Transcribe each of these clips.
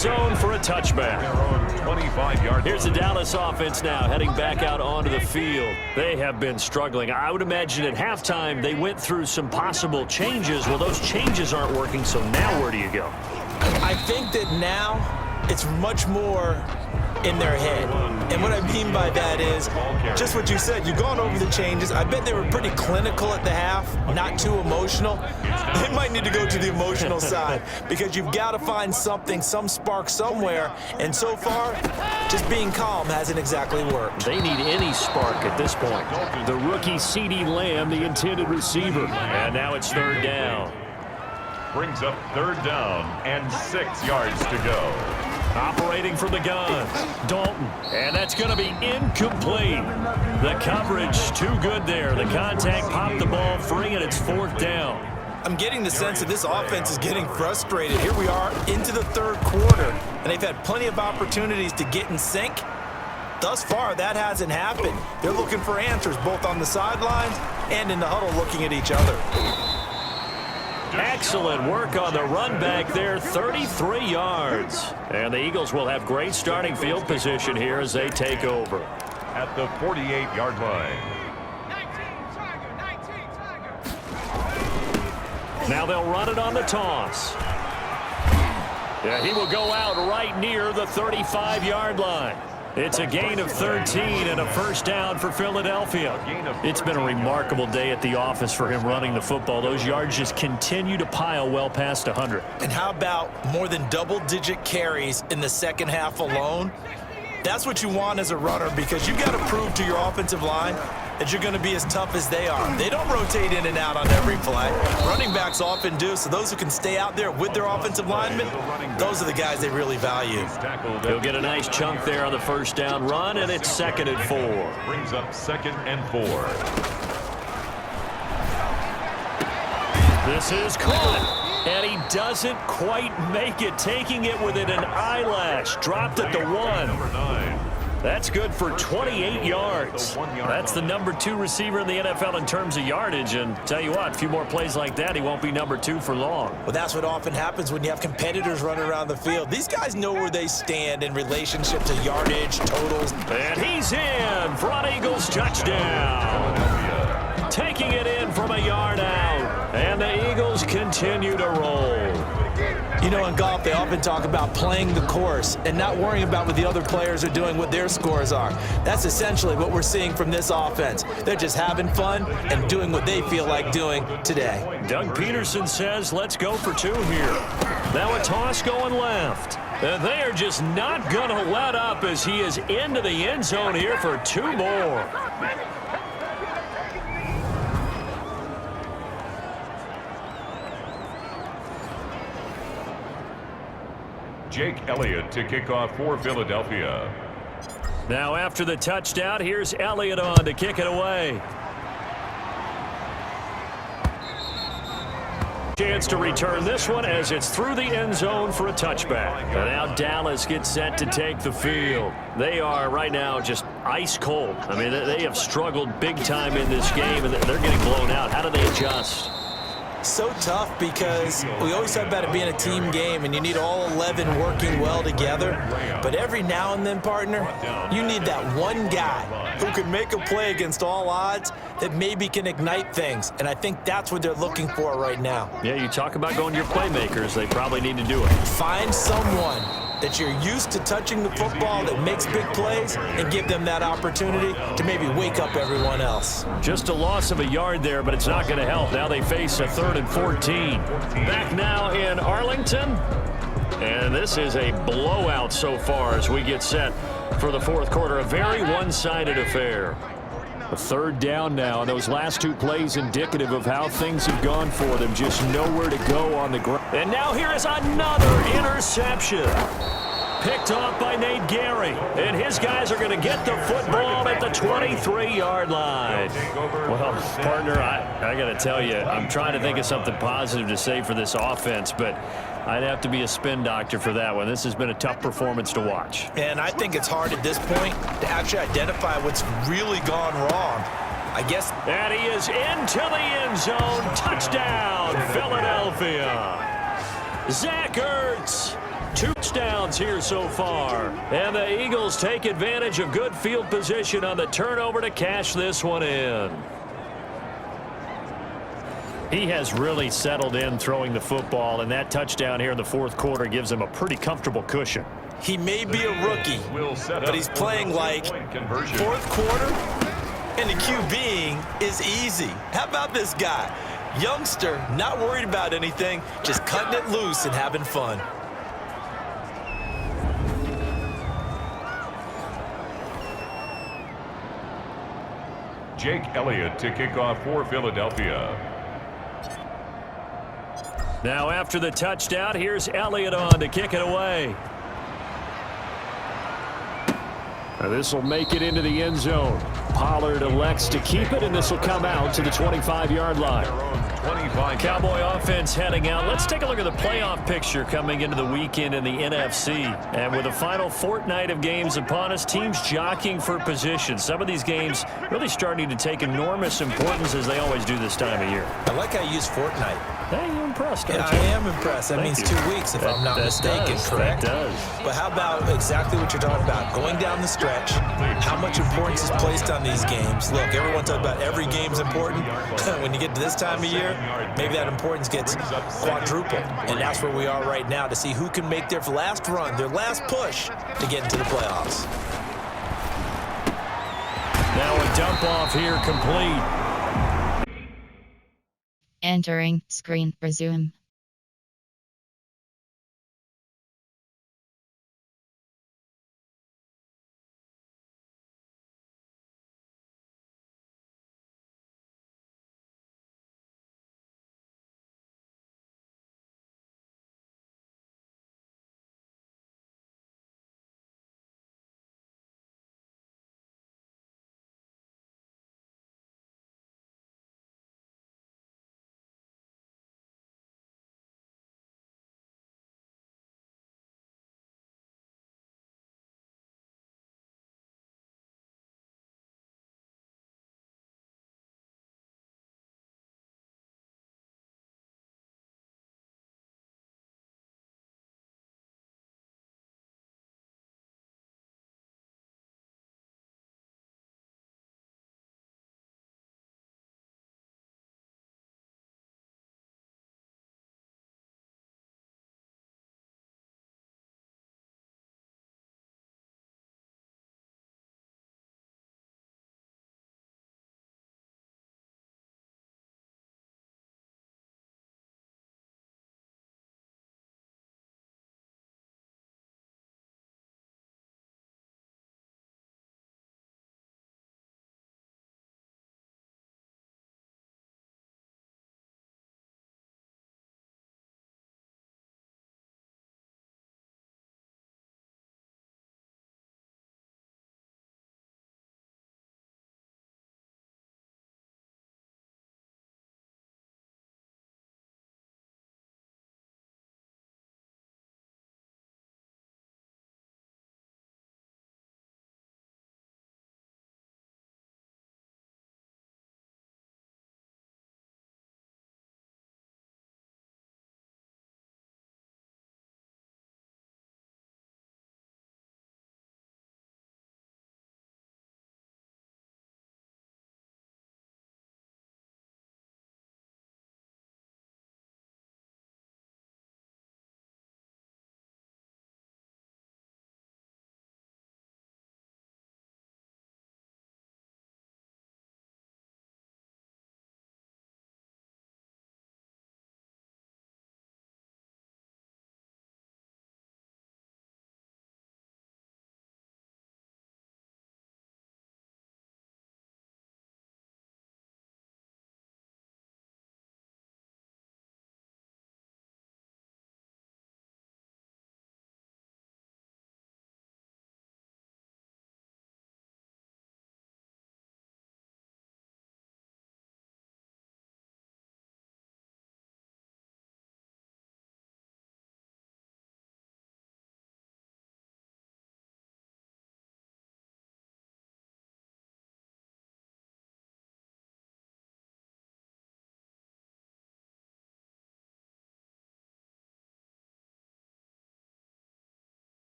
zone for a touchback. 25-yard. Here's the Dallas offense now heading back out onto the field. They have been struggling. I would imagine at halftime they went through some possible changes. Well, those changes aren't working, so now where do you go? I think that now it's much more in their head. And what I mean by that is just what you said. You've gone over the changes. I bet they were pretty clinical at the half, not too emotional. They might need to go to the emotional side because you've got to find something, some spark somewhere. And so far, just being calm hasn't exactly worked. They need any spark at this point. The rookie CeeDee Lamb, the intended receiver. And now it's third down. Brings up third down and 6 yards to go. Operating from the gun, Dalton, and that's going to be incomplete. The coverage too good there. The contact popped the ball free, and it's fourth down. I'm getting the sense that this offense is getting frustrated. Here we are into the third quarter, and they've had plenty of opportunities to get in sync. Thus far, that hasn't happened. They're looking for answers both on the sidelines and in the huddle looking at each other. Excellent work on the run back there, 33 yards. And the Eagles will have great starting field position here as they take over. At the 48-yard line. Now they'll run it on the toss. Yeah, he will go out right near the 35-yard line. It's a gain of 13 and a first down for Philadelphia. It's been a remarkable day at the office for him running the football. Those yards just continue to pile well past 100. And how about more than double-digit carries in the second half alone? That's what you want as a runner because you've got to prove to your offensive line that you're going to be as tough as they are. They don't rotate in and out on every play. Running backs often do, so those who can stay out there with their offensive linemen, those are the guys they really value. He'll get a nice chunk there on the first down run, and it's 2nd and 4. Brings up 2nd and 4. This is caught, and he doesn't quite make it, taking it within an eyelash. Dropped at the 1. That's good for 28 yards. That's the number 2 receiver in the NFL in terms of yardage. And tell you what, a few more plays like that, he won't be number 2 for long. Well, that's what often happens when you have competitors running around the field. These guys know where they stand in relationship to yardage, totals. And he's in for an Eagles touchdown. Taking it in from a yard out. And the Eagles continue to roll. You know, in golf, they often talk about playing the course and not worrying about what the other players are doing, what their scores are. That's essentially what we're seeing from this offense. They're just having fun and doing what they feel like doing today. Doug Peterson says, let's go for 2 here. Now a toss going left. And they are just not going to let up as he is into the end zone here for 2 more. Jake Elliott to kick off for Philadelphia. Now after the touchdown, here's Elliott on to kick it away. Chance to return this one as it's through the end zone for a touchback. And now Dallas gets set to take the field. They are right now just ice cold. I mean, they have struggled big time in this game, and they're getting blown out. How do they adjust? So tough because we always talk about it being a team game and you need all 11 working well together. But every now and then, partner, you need that one guy who can make a play against all odds that maybe can ignite things. And I think that's what they're looking for right now. Yeah, you talk about going to your playmakers. They probably need to do it. Find someone that you're used to touching the football that makes big plays and give them that opportunity to maybe wake up everyone else. Just a loss of a yard there, but it's not going to help. Now they face a 3rd and 14. Back now in Arlington. And this is a blowout so far as we get set for the 4th quarter. A very one-sided affair. A 3rd down now, and those last 2 plays indicative of how things have gone for them. Just nowhere to go on the ground. And now here is another interception. Picked off by Nate Gary. And his guys are going to get the football at the 23-yard line. Well, partner, I got to tell you, I'm trying to think of something positive to say for this offense, but I'd have to be a spin doctor for that one. This has been a tough performance to watch. And I think it's hard at this point to actually identify what's really gone wrong. I guess. And he is into the end zone. Touchdown, Philadelphia. Zach Ertz Two touchdowns here so far. And the Eagles take advantage of good field position on the turnover to cash this one in. He has really settled in throwing the football, and that touchdown here in the fourth quarter gives him a pretty comfortable cushion. He may be a rookie, but he's playing like fourth quarter, and the QBing is easy. How about this guy? Youngster, not worried about anything, just cutting it loose and having fun. Jake Elliott to kick off for Philadelphia. Now after the touchdown, here's Elliott on to kick it away. This will make it into the end zone. Pollard elects to keep it, and this will come out to the 25-yard line. Cowboy offense heading out. Let's take a look at the playoff picture coming into the weekend in the NFC. And with the final fortnight of games upon us, teams jockeying for position. Some of these games really starting to take enormous importance as they always do this time of year. I like how you use fortnight. Hey, you're impressed, aren't Yeah, you? I am impressed. That means 2 weeks, if I'm not mistaken, correct? That does. But how about exactly what you're talking about? Going down the stretch, how much importance is placed on these games? Look, everyone talks about every game's important. When you get to this time of year, maybe that importance gets quadrupled. And that's where we are right now to see who can make their last run, their last push to get into the playoffs. Now a dump off here complete. Entering screen resume.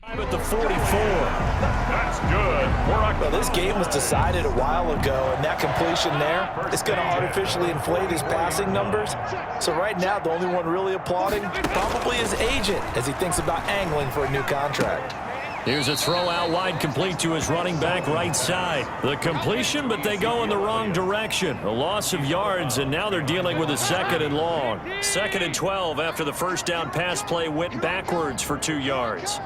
At the 44. That's good. Well, this game was decided a while ago, and that completion there is going to artificially inflate his passing numbers. So right now, the only one really applauding probably his agent as he thinks about angling for a new contract. Here's a throw out wide, complete to his running back right side. The completion, but they go in the wrong direction. A loss of yards, and now they're dealing with a 2nd and long. 2nd and 12 after the first down pass play went backwards for 2 yards.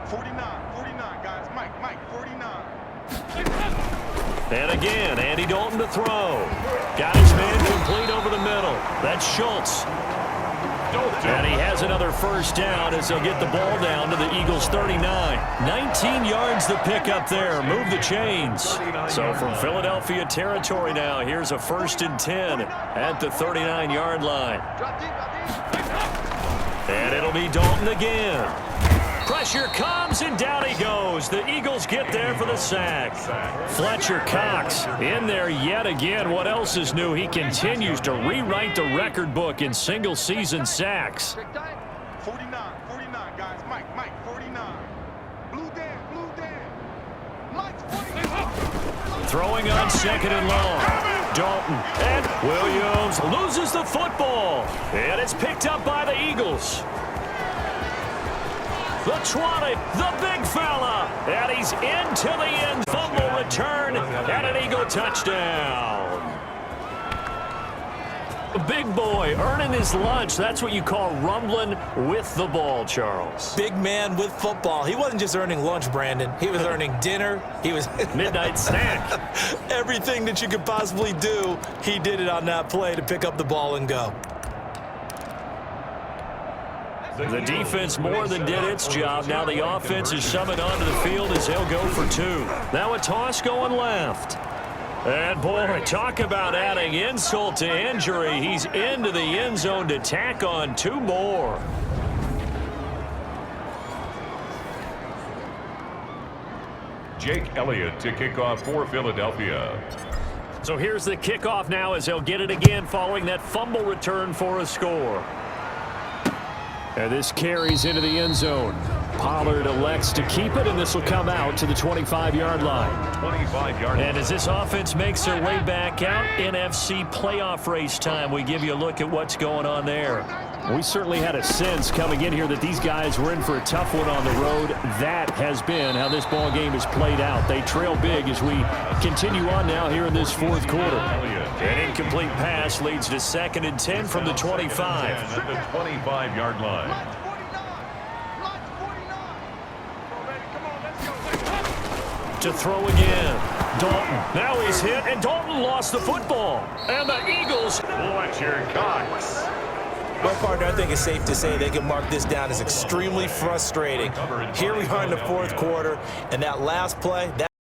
49, guys. Mike, 49. And again, Andy Dalton to throw. Got his man complete over the middle. That's Schultz. And he has another first down as they'll get the ball down to the Eagles' 39. 19 yards to pick up there. Move the chains. So from Philadelphia territory now, here's a 1st and 10 at the 39-yard line. And it'll be Dalton again. Pressure comes, and down he goes. The Eagles get there for the sack. Fletcher Cox in there yet again. What else is new? He continues to rewrite the record book in single-season sacks. 49, guys. Mike, 49. Blue Dan. Mike's 49. Throwing on 2nd and long. Dalton and Williams loses the football. And it's picked up by the Eagles. The 20, the big fella, and he's into the end. Fumble return, and an Eagle touchdown. The big boy earning his lunch. That's what you call rumbling with the ball, Charles. Big man with football. He wasn't just earning lunch, Brandon. He was earning dinner. He was midnight snack. Everything that you could possibly do, he did it on that play to pick up the ball and go. The defense more than did its job. Now the offense is summoned onto the field as they'll go for 2. Now a toss going left. And, boy, talk about adding insult to injury. He's into the end zone to tack on 2 more. Jake Elliott to kick off for Philadelphia. So here's the kickoff now as they'll get it again following that fumble return for a score. And this carries into the end zone. Pollard elects to keep it, and this will come out to the 25-yard line. 25-yard. And as this offense makes their way back out, NFC playoff race time, we give you a look at what's going on there. We certainly had a sense coming in here that these guys were in for a tough one on the road. That has been how this ball game has played out. They trail big as we continue on now here in this 4th quarter. An incomplete pass leads to 2nd and 10 from the 25. At the 25-yard line. To throw again. Dalton. Now he's hit, and Dalton lost the football. And the Eagles. Fletcher Cox. Well, partner, I think it's safe to say they can mark this down as extremely frustrating. Here we are in the 4th quarter, and that last play,